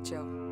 जाओ।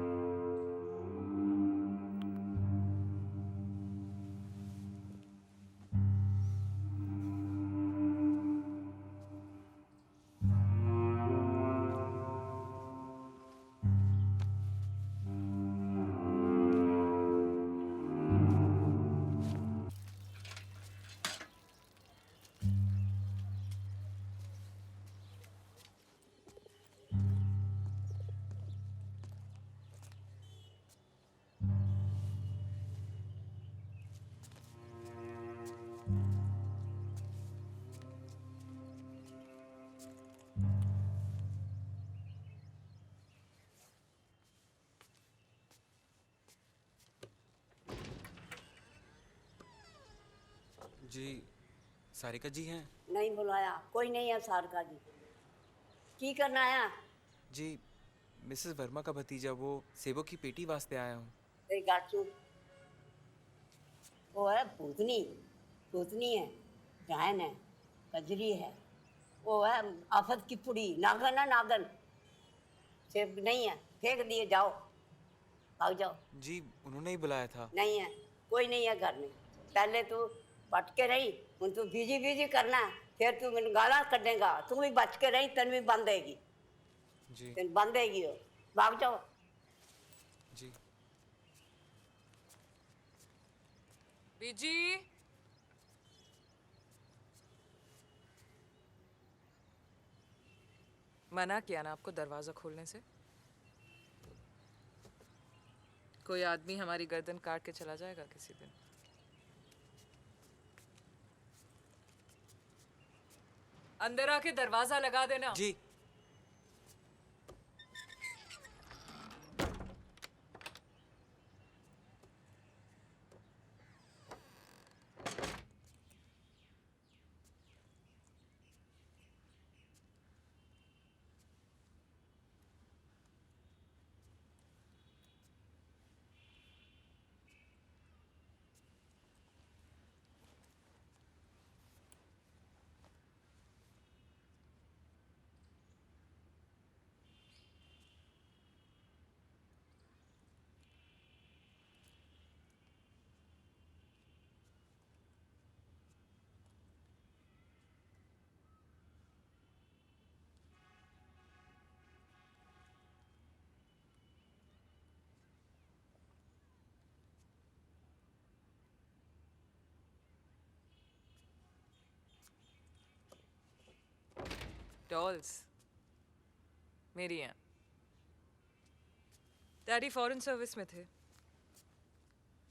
जी, सारिका जी हैं? नहीं बुलाया, कोई नहीं है सारका जी। की करना है? जी, मिसेस वर्मा का भतीजा वो सेबों की पेटी वास्ते आया हूँ। तेरी गाचू वो है भूतनी। भूतनी है, डायन है, कजरी है। वो है आफत की पुड़ी, नागन है नागन। सेब नहीं है, फेंक दिए, जाओ, भाग जाओ। जी, उन्होंने ही बुलाया था। नहीं है, कोई नहीं है घर में। पहले तू बच के रही, हूँ तू बिजी बिजी करना है, फिर तू मैंने गाला कटेगा। तू भी बच के रही, तेन भी बंद देगी, जी, तेन बंद देगी वो। भाग जाओ। जी। बीजी, मना किया ना आपको दरवाजा खोलने से। कोई आदमी हमारी गर्दन काट के चला जाएगा किसी दिन। अंदर आके दरवाजा लगा देना। जी, डॉल्स मेरी हैं। डैडी फॉरेन सर्विस में थे।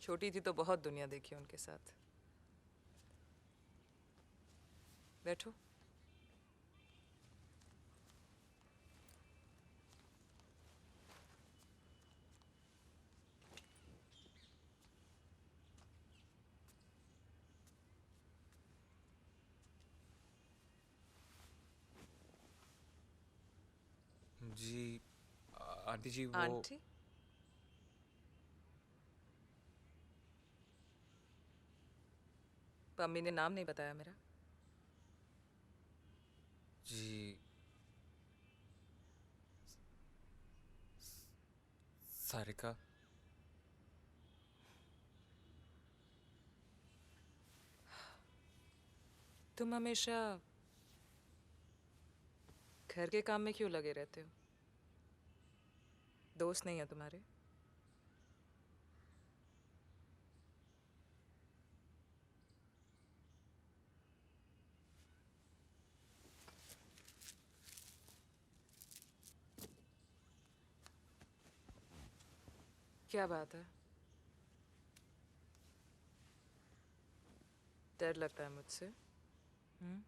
छोटी थी तो बहुत दुनिया देखी उनके साथ। बैठो। जी। आंटी जी वो आंटी? पम्मी ने नाम नहीं बताया मेरा। जी, सारिका। तुम हमेशा घर के काम में क्यों लगे रहते हो? दोस्त नहीं है तुम्हारे? क्या बात है? डर लगता है मुझसे? हम्म?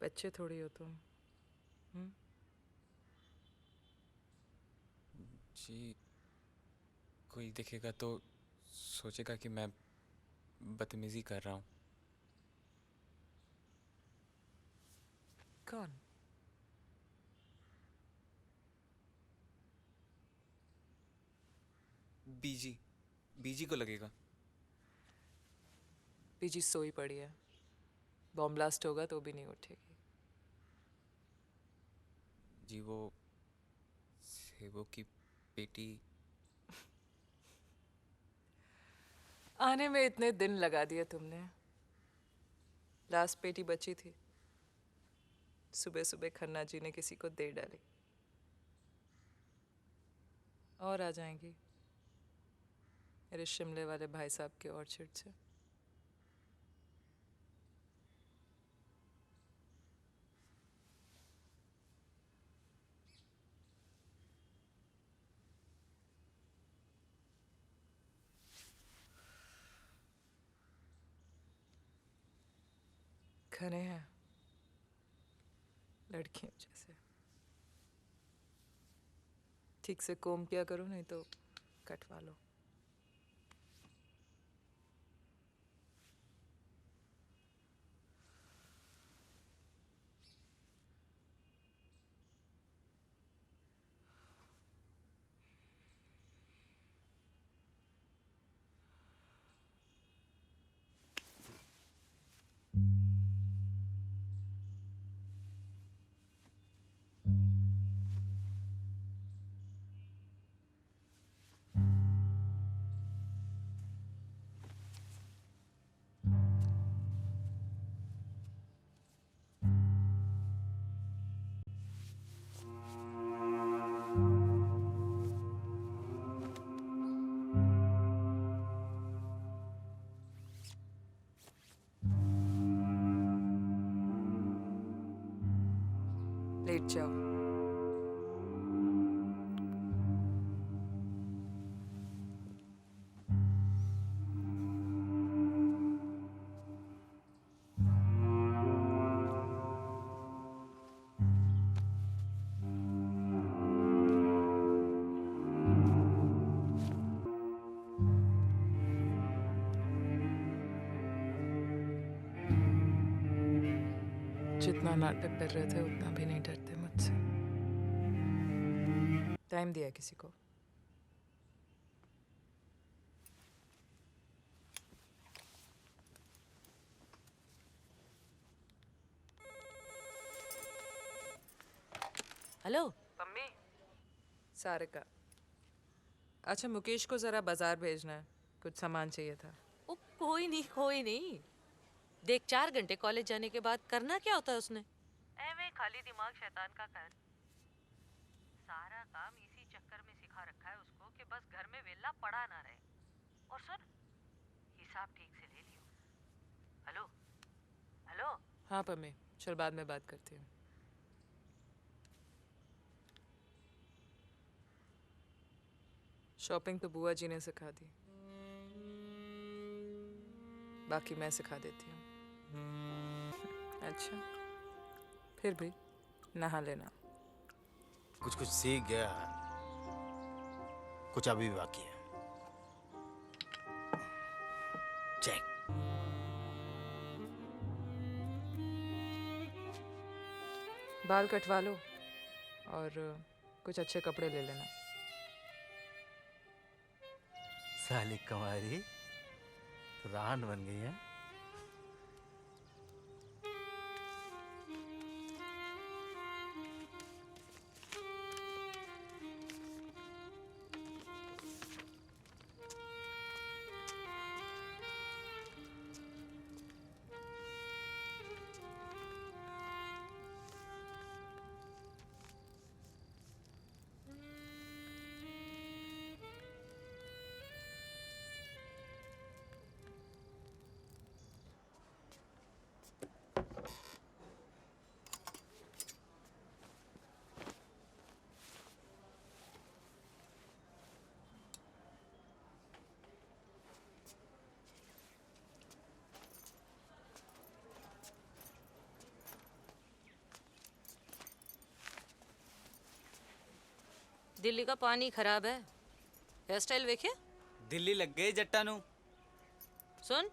बच्चे थोड़ी हो तुम। हम्म? जी, कोई देखेगा तो सोचेगा कि मैं बदतमीजी कर रहा हूँ। कौन? बीजी, बीजी को लगेगा। बीजी सोई पड़ी है। बॉम्ब ब्लास्ट होगा तो भी नहीं उठेगी। जी वो सेबों की पेटी। आने में इतने दिन लगा दिए तुमने। लास्ट पेटी बची थी, सुबह सुबह खन्ना जी ने किसी को दे डाली। और आ जाएंगी मेरे शिमले वाले भाई साहब के ऑर्चर्ड से। घने हैं लड़कियों जैसे। ठीक से कोम किया करो, नहीं तो कटवा लो। लेट जाओ। जितना नाटक कर रहे थे उतना भी नहीं डरते मुझसे। टाइम दिया किसी को। Hello mummy. सारिका। अच्छा, मुकेश को जरा बाजार भेजना है, कुछ सामान चाहिए था। ओ कोई नहीं। देख 4 घंटे कॉलेज जाने के बाद करना क्या होता है उसने? एवे खाली दिमाग शैतान का कर। सारा काम इसी चक्कर में सिखा रखा है उसको कि बस घर में वेला पड़ा ना रहे। और सुन, हिसाब ठीक से ले लियो। Hello hello. हाँ पम्मी, चल बाद में बात करती हूँ। शॉपिंग तो बुआ जी ने सिखा दी, बाकी मैं सिखा देती हूँ। अच्छा, फिर भी नहा लेना। कुछ कुछ सीख गया, कुछ अभी भी बाकी है। चेक। बाल कटवा लो और कुछ अच्छे कपड़े ले लेना। साली कमारी रान बन गई है। दिल्ली का पानी खराब है। हेयर स्टाइल देखे? दिल्ली लग गई जट्टा नू। सुन,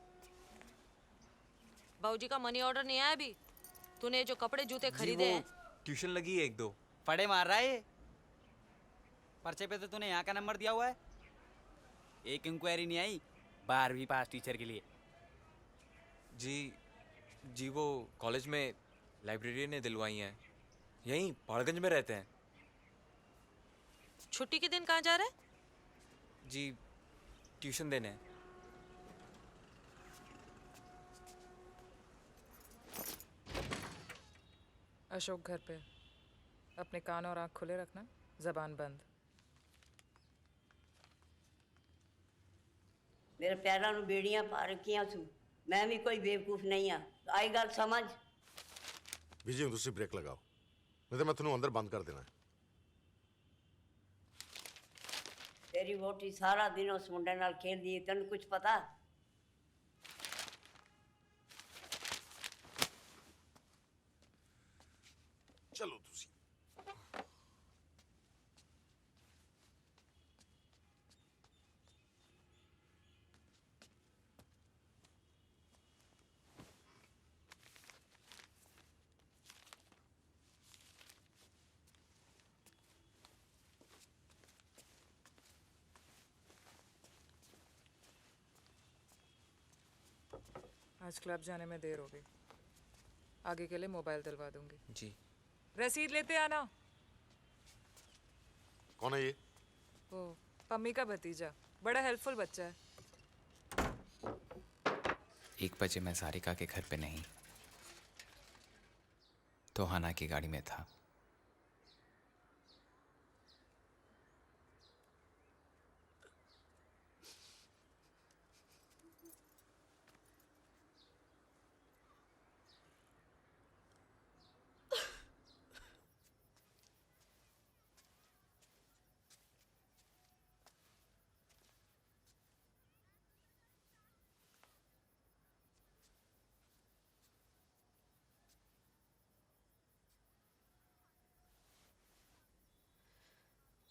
बाबूजी का मनी ऑर्डर नहीं आया अभी। तूने जो कपड़े जूते खरीदे हैं। ट्यूशन लगी है 1-2। पड़े मार रहा है ये। पर्चे पे तो तूने यहाँ का नंबर दिया हुआ है। एक इंक्वायरी नहीं आई 12वीं पास टीचर के लिए। जी वो कॉलेज में लाइब्रेरी ने दिलवाई हैं। यहीं पहाड़गंज में रहते हैं। छुट्टी के दिन कहाँ जा रहा है? जी ट्यूशन देने। अशोक घर पे। अपने कान और आँख खुले रखना, जबान बंद। मेरे पैरों में बेड़ियां पा रखियां सू। मैं भी कोई बेवकूफ नहीं हाँ। आई गल समझ। विजय तुसी ब्रेक लगाओ, नहीं तो मैं तेन अंदर बंद कर देना है। तेरी वोटी सारा दिन उस मुंडे नाल खेलदी है, तेन कुछ पता? चलो तुसी। आज क्लब जाने में देर हो गई। आगे के लिए मोबाइल दिलवा दूंगी। जी। रसीद लेते आना। कौन है ये? वो पम्मी का भतीजा, बड़ा हेल्पफुल बच्चा है। 1 बजे मैं सारिका के घर पे नहीं, तोहाना की गाड़ी में था।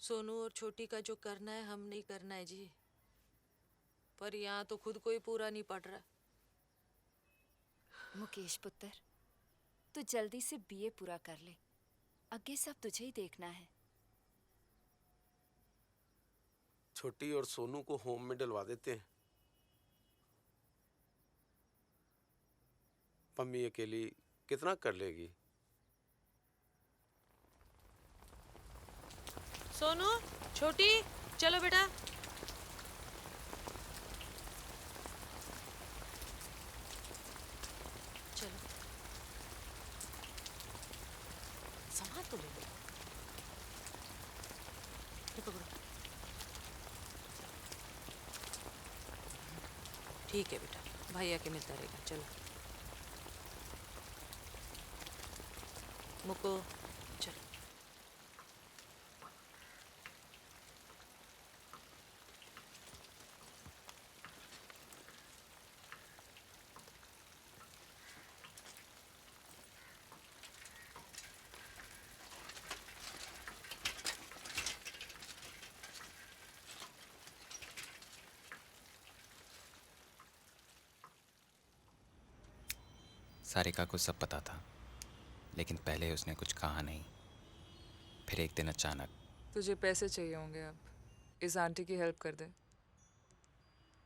सोनू और छोटी का जो करना है हम नहीं करना है जी, पर यहाँ तो खुद को ही पूरा नहीं पड़ रहा। मुकेश पुत्र, तू जल्दी से बीए पूरा कर ले, आगे सब तुझे ही देखना है। छोटी और सोनू को होम में डलवा देते हैं। पम्मी अकेली कितना कर लेगी? सोनू, छोटी, चलो बेटा। चलो, सामान तो ले लो। ये पकड़ो। ठीक है बेटा, भैया के मिलता रहेगा। चलो मुको, चलो। सारिका को सब पता था, लेकिन पहले उसने कुछ कहा नहीं। फिर एक दिन अचानक। तुझे पैसे चाहिए होंगे अब, इस आंटी की हेल्प कर दे।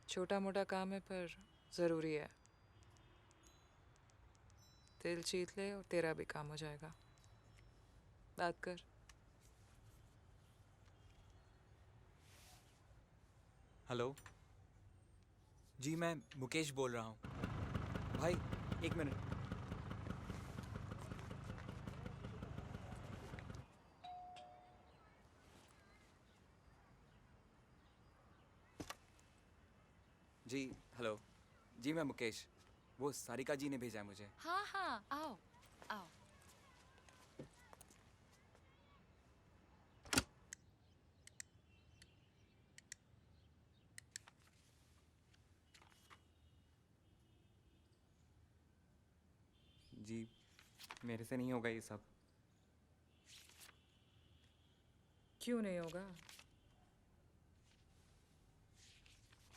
छोटा मोटा काम है पर ज़रूरी है। तेल चीत ले और तेरा भी काम हो जाएगा। बात कर। हेलो जी, मैं मुकेश बोल रहा हूँ। भाई 1 मिनट। जी हेलो जी, मैं मुकेश। वो सारिका जी ने भेजा है मुझे। हाँ हाँ, आओ आओ। जी मेरे से नहीं होगा ये सब। क्यों नहीं होगा?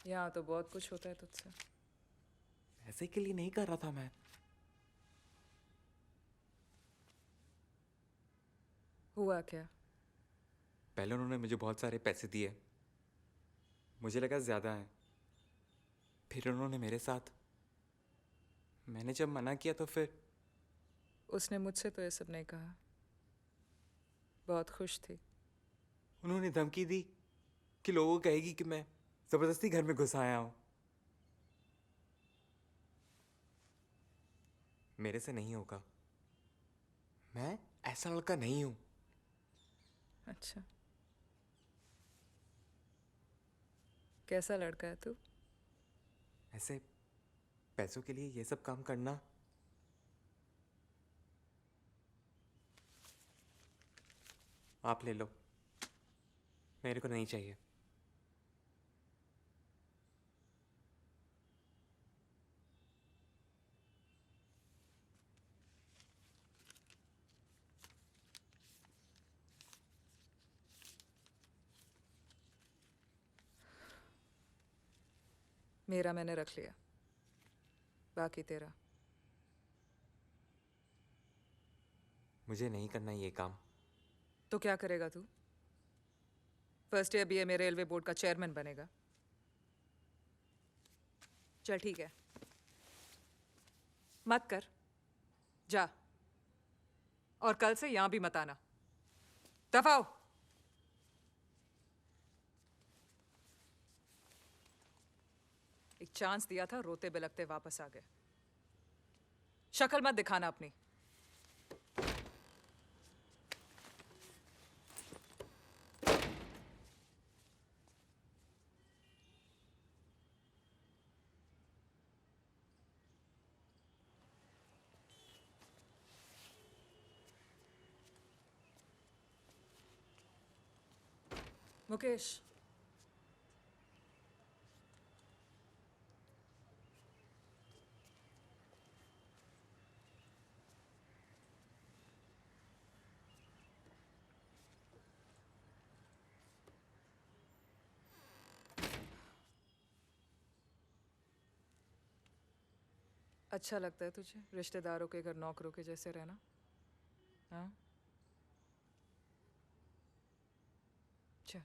यहाँ तो बहुत कुछ होता है तुझसे। ऐसे के लिए नहीं कर रहा था मैं। हुआ क्या? पहले उन्होंने मुझे बहुत सारे पैसे दिए, मुझे लगा ज़्यादा है। फिर उन्होंने मेरे साथ, मैंने जब मना किया तो फिर। उसने मुझसे तो ये सब नहीं कहा। बहुत खुश थी। उन्होंने धमकी दी कि लोगों को कहेगी कि मैं जबरदस्ती घर में घुस आया हूं। मेरे से नहीं होगा, मैं ऐसा लड़का नहीं हूं। अच्छा, कैसा लड़का है तू? ऐसे पैसों के लिए ये सब काम करना। आप ले लो, मेरे को नहीं चाहिए। मेरा मैंने रख लिया, बाकी तेरा। मुझे नहीं करना ये काम। तो क्या करेगा तू? फर्स्ट ईयर बीए में रेलवे बोर्ड का चेयरमैन बनेगा? चल ठीक है, मत कर, जा। और कल से यहां भी मत आना। दफाओ। एक चांस दिया था, रोते बिलखते वापस आ गए। शक्ल मत दिखाना अपनी। मुकेश, अच्छा लगता है तुझे रिश्तेदारों के घर नौकरों के जैसे रहना? हाँ, अच्छा,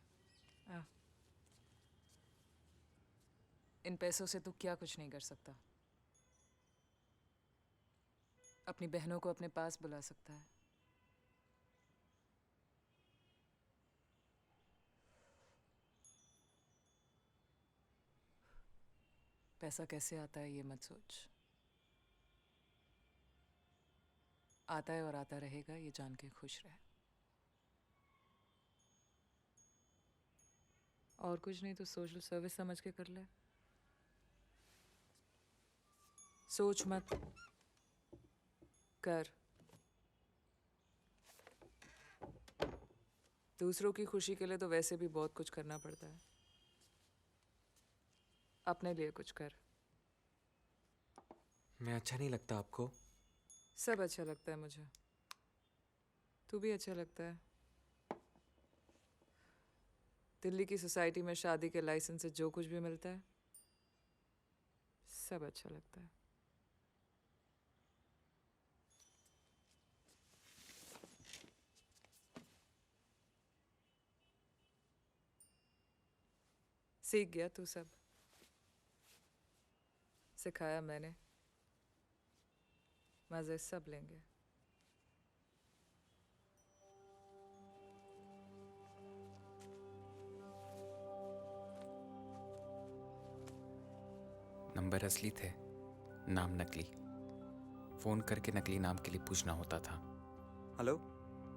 हाँ। इन पैसों से तू क्या कुछ नहीं कर सकता। अपनी बहनों को अपने पास बुला सकता है। पैसा कैसे आता है ये मत सोच, आता है और आता रहेगा, ये जान के खुश रह। और कुछ नहीं तो सोशल सर्विस समझ के कर ले। सोच मत, कर। दूसरों की खुशी के लिए तो वैसे भी बहुत कुछ करना पड़ता है, अपने लिए कुछ कर। मैं अच्छा नहीं लगता आपको? सब अच्छा लगता है मुझे, तू भी अच्छा लगता है। दिल्ली की सोसाइटी में शादी के लाइसेंस से जो कुछ भी मिलता है सब अच्छा लगता है। सीख गया तू सब, सिखाया मैंने, मजे सब लेंगे। नंबर असली थे, नाम नकली। फोन करके नकली नाम के लिए पूछना होता था। हेलो,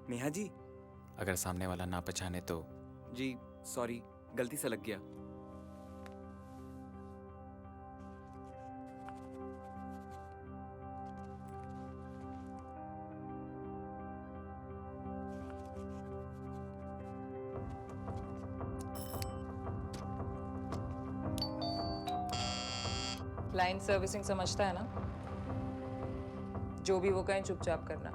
नेहा जी। अगर सामने वाला ना पहचाने तो जी सॉरी, गलती से लग गया। क्लाइंट सर्विसिंग समझता है ना? जो भी वो कहें चुपचाप करना।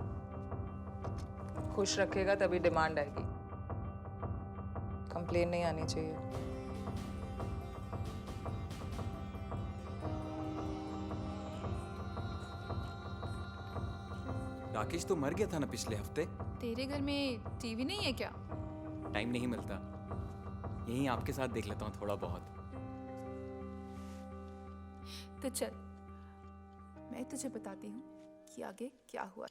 खुश रखेगा तभी डिमांड आएगी, कंप्लेन नहीं आनी चाहिए। राकेश तो मर गया था ना पिछले हफ्ते। तेरे घर में टीवी नहीं है क्या? टाइम नहीं मिलता, यहीं आपके साथ देख लेता हूँ थोड़ा बहुत। तो चल, मैं तुझे बताती हूँ कि आगे क्या हुआ।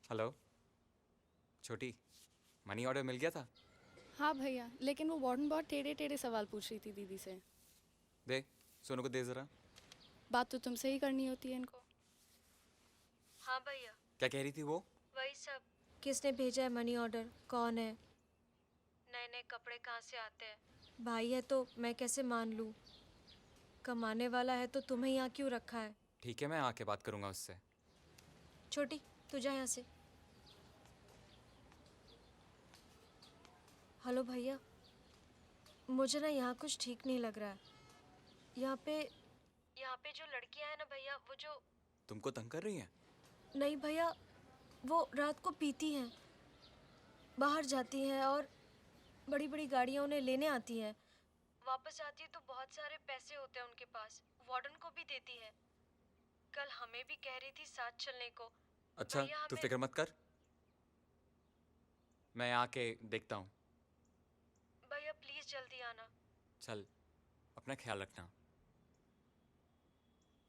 हेलो, छोटी, मनी ऑर्डर मिल गया था? हाँ भैया, लेकिन वो वार्डन बहुत टेढ़े टेढ़े सवाल पूछ रही थी दीदी से। दे, सोनू को दे जरा। बात तो तुमसे ही करनी होती है इनको। हाँ भैया। क्या कह रही थी वो? वही सब, किसने भेजा है मनी ऑर्डर, कौन है, नए नए कपड़े कहाँ से आते हैं, भाई है तो मैं कैसे मान लूँ, कमाने वाला है तो तुम्हें यहाँ क्यों रखा है। ठीक है, मैं आके बात करूंगा उससे। छोटी तू जा यहाँ से। हेलो भैया, मुझे ना यहाँ कुछ ठीक नहीं लग रहा है। यहाँ पे जो लड़कियाँ हैं ना भैया, वो जो तुमको तंग कर रही हैं? नहीं भैया, वो रात को पीती हैं, बाहर जाती हैं और बड़ी बड़ी गाड़ियाँ उन्हें लेने आती हैं, वापस आती है तो बहुत सारे पैसे होते हैं उनके पास, वार्डन को भी देती है। कल हमें भी कह रही थी साथ चलने को। अच्छा, भैया, तू हमें- फिक्र मत कर, मैं आके देखता हूँ। भैया प्लीज जल्दी आना। चल, अपना ख्याल रखना।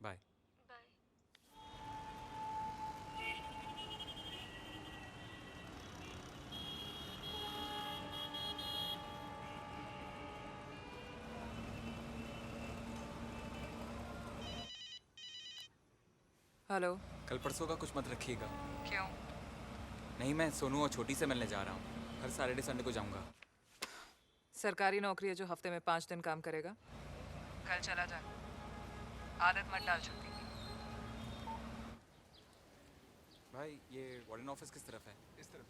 बाय। बाय। हेलो। कल परसों का कुछ मत रखिएगा। क्यों? नहीं, मैं सोनू और छोटी से मिलने जा रहा हूँ। हर सैटरडे संडे को जाऊँगा। सरकारी नौकरी है जो हफ्ते में 5 दिन काम करेगा। कल चला जा, आदत मत डाल छोटी की। भाई, ये वार्डन ऑफिस किस तरफ है? इस तरफ।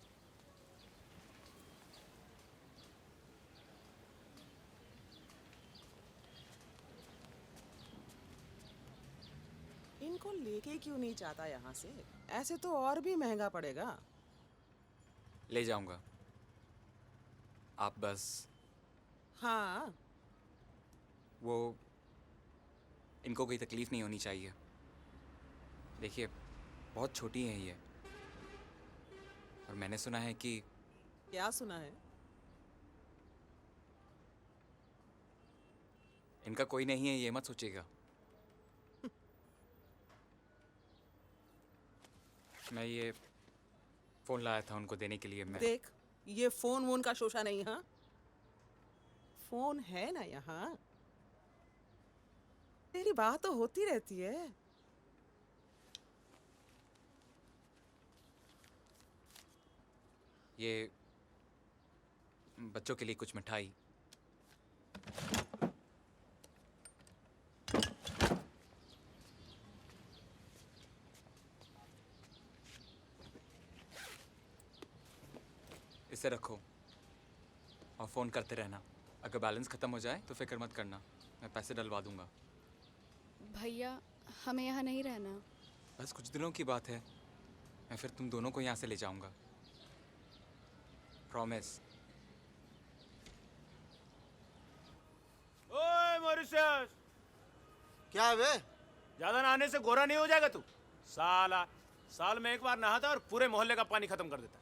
इनको लेके क्यों नहीं जाता यहाँ से? ऐसे तो और भी महंगा पड़ेगा। ले जाऊंगा, आप बस। हाँ, वो इनको कोई तकलीफ नहीं होनी चाहिए। देखिए, बहुत छोटी हैं ये, और मैंने सुना है कि क्या सुना है? इनका कोई नहीं है, ये मत सोचिएगा। मैं ये फोन लाया था उनको देने के लिए। मैं देख, ये फोन वोन का शोशा नहीं। हाँ, फोन है ना यहाँ। तेरी बात तो होती रहती है। ये बच्चों के लिए कुछ मिठाई। इसे रखो और फ़ोन करते रहना। अगर बैलेंस ख़त्म हो जाए तो फिक्र मत करना, मैं पैसे डलवा दूंगा। भैया, हमें यहाँ नहीं रहना। बस कुछ दिनों की बात है, मैं फिर तुम दोनों को यहाँ से ले जाऊंगा, प्रॉमिस। ओए मॉरिशस, क्या है बे? ज्यादा नहाने से गोरा नहीं हो जाएगा तू? साला, साल में एक बार नहाता और पूरे मोहल्ले का पानी खत्म कर देता।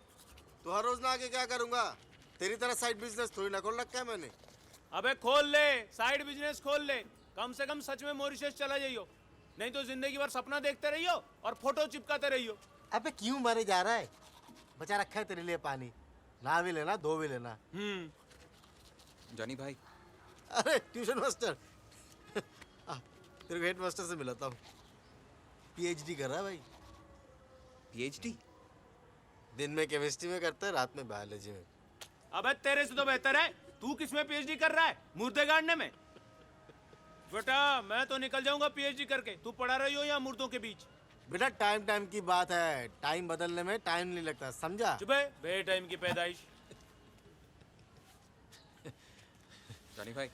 तो हर रोज नहा के क्या करूंगा? तेरी तरह साइड बिजनेस थोड़ी ना खोल रखा है मैंने। अबे खोल ले, साइड बिजनेस खोल ले। कम से कम सच में मॉरिशस चला जाइयो, नहीं तो जिंदगी भर सपना देखते रहियो और फोटो चिपकाते रहियो। अबे क्यों मरे जा रहा है? बचा रखा है तेरे लिए पानी, नहा भी लेना, धो भी लेना। जॉनी भाई। अरे ट्यूशन मास्टर। तेरे को हेड मास्टर से मिलाता हूँ। पीएचडी कर रहा है भाई। पीएचडी? दिन में केमिस्ट्री में करता है, रात में बायोलॉजी में। अबे तेरे से तो बेहतर है, तू किसमें पीएचडी कर रहा है? मुर्दे गाड़ने में। बेटा मैं तो निकल जाऊंगा पीएचडी करके, तू पड़ा रही हो या मुर्दों के बीच? बेटा टाइम टाइम की बात है, टाइम बदलने में टाइम नहीं लगता, समझा? चुप है, बे टाइम की पैदाइश। जॉनी भाई,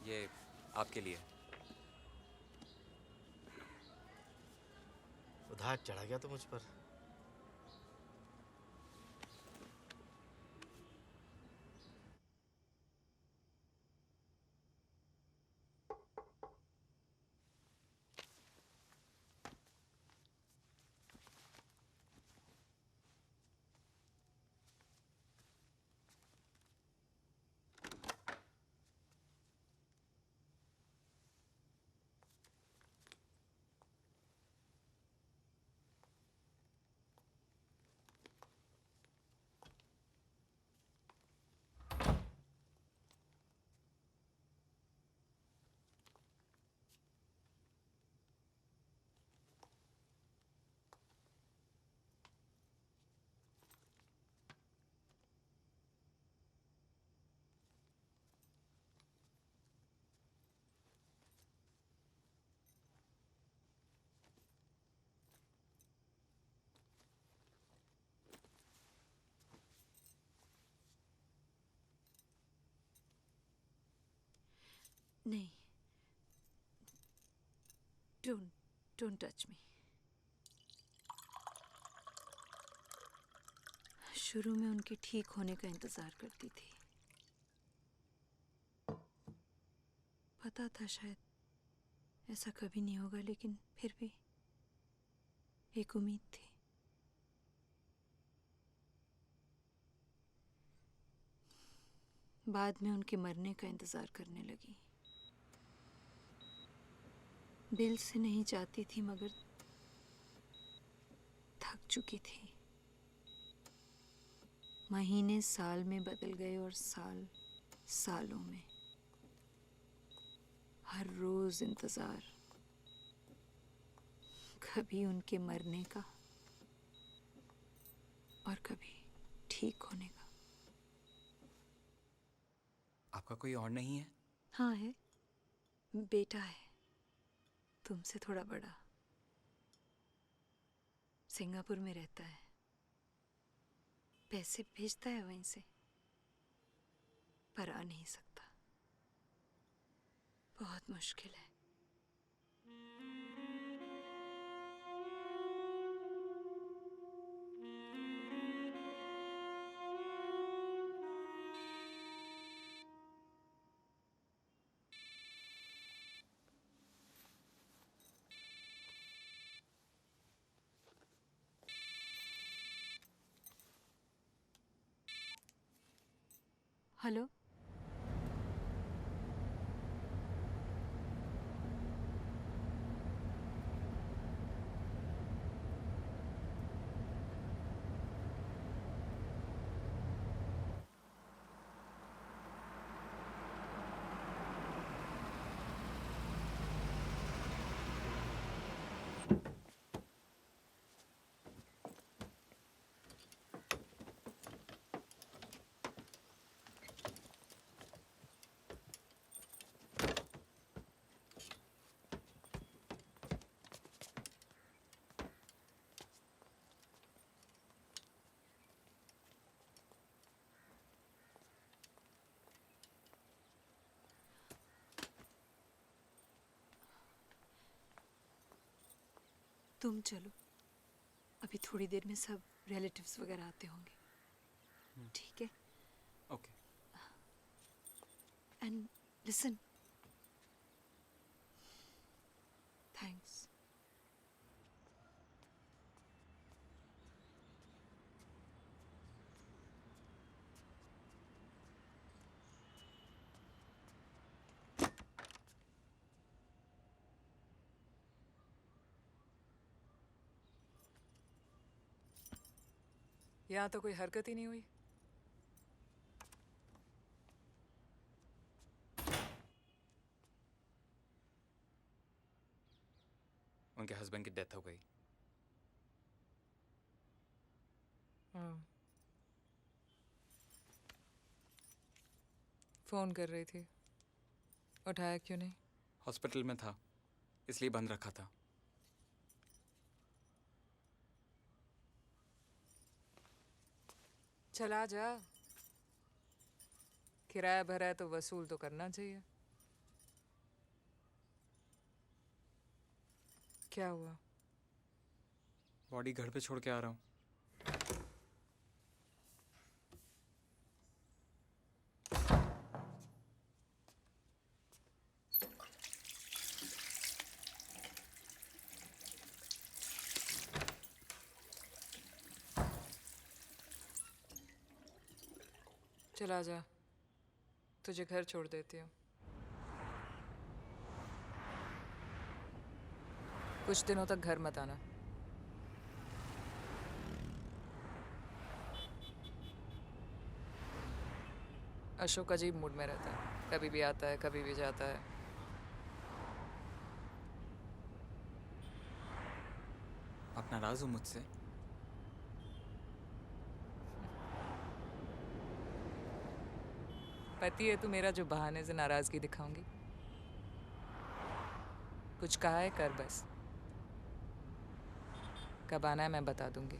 ये आपके लिए। उधार चढ़ा गया तो मुझ पर। नहीं, डोंट टच मी। शुरू में उनके ठीक होने का इंतजार करती थी। पता था शायद ऐसा कभी नहीं होगा, लेकिन फिर भी एक उम्मीद थी। बाद में उनके मरने का इंतजार करने लगी। दिल से नहीं चाहती थी, मगर थक चुकी थी। महीने साल में बदल गए और साल सालों में। हर रोज इंतजार, कभी उनके मरने का और कभी ठीक होने का। आपका कोई और नहीं है? हाँ है, बेटा है, तुमसे थोड़ा बड़ा। सिंगापुर में रहता है। पैसे भेजता है वहीं से, पर आ नहीं सकता। बहुत मुश्किल है। हेलो, तुम चलो, अभी थोड़ी देर में सब रिलेटिव्स वगैरह आते होंगे। ठीक है? ओके। And listen, thanks. यहाँ तो कोई हरकत ही नहीं हुई। उनके हस्बैंड की डेथ हो गई। फोन कर रही थी, उठाया क्यों नहीं? हॉस्पिटल में था, इसलिए बंद रखा था। चला जा, किराया भरा है तो वसूल तो करना चाहिए। क्या हुआ? बॉडी घर पे छोड़ के आ रहा हूँ। चला जा, तुझे घर छोड़ देती हूँ। कुछ दिनों तक घर मत आना। अशोक अजीब मूड में रहता है, कभी भी आता है, कभी भी जाता है। आप नाराज हो मुझसे? पति है तू मेरा जो बहाने से नाराजगी दिखाऊंगी? कुछ कहा है कर बस। कब आना है मैं बता दूंगी।